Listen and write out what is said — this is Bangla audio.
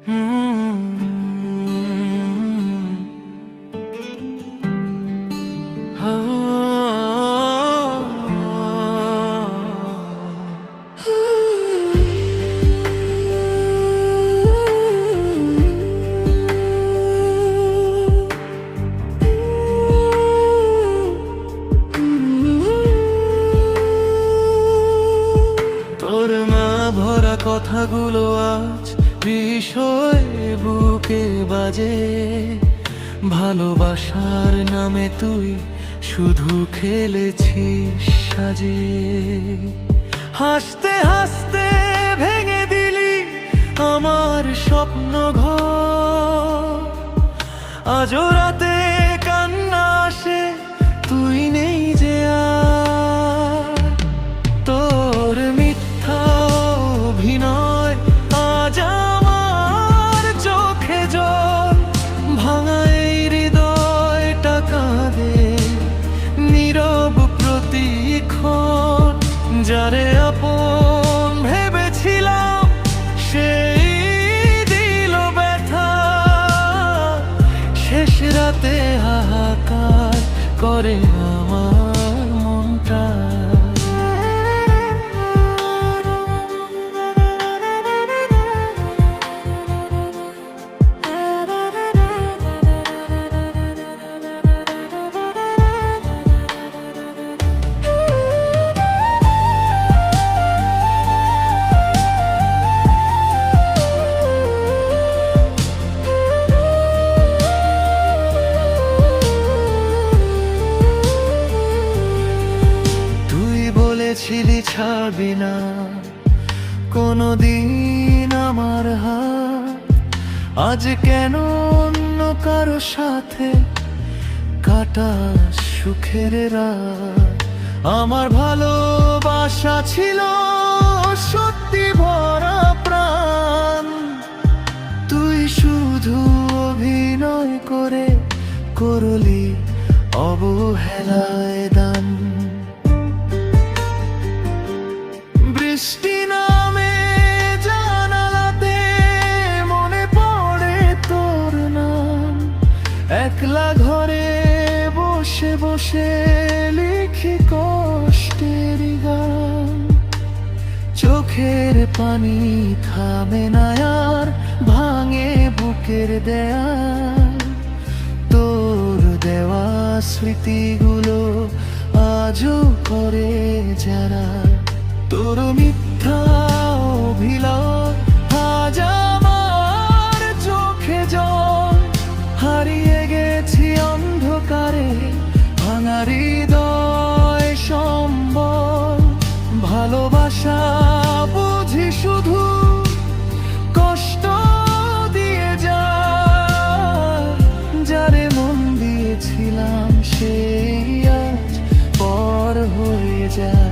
তোর না ভরা কথাগুলো আজ বিষয়ে বুকে বাজে। ভালোবাসার নামে তুই শুধু খেলেছিস সাজে। হাসতে হাসতে ভেঙে দিলি আমার স্বপ্ন ঘর। আজও রাতে কান্না আসে, তুই নেই যে আর। তোর মিথ্যা অভিনয় আজ আমার চোখে জল। ভাঙা এই হৃদয়টা কাঁদে নীরব প্রতিক্ষণ। যারে আপন ভেবেছিলাম সেই দিল ব্যথা। শেষ রাতে হাহাকার করে আমার মনটা। ছিলি ছাড়বি না কোনদিন আমার হাত। আজ কেন অন্য কারো সাথে কাটা সুখের রাত। আমার ভালোবাসা ছিল সত্যি ভরা প্রাণ। তুই শুধু অভিনয় করে করলি অবহেলায় দান। বৃষ্টি নামে জানালাতে মনে পড়ে তোর নাম। একলা ঘরে বসে বসে লিখি কষ্টের গান। চোখের পানি থামে না আর, ভাঙে বুকের দেয়াল। তোর দেওয়া স্মৃতিগুলো আজও করে যারা। তোর মিথ্যা অভিনয় আজ আমার চোখে জল। হারিয়ে গেছি অন্ধকারে ভাঙা হৃদয় সম্বল। ভালোবাসা বুঝি শুধু কষ্ট দিয়ে যায়। যারে মন দিয়েছিলাম সেই আজ পর হয়ে যায়।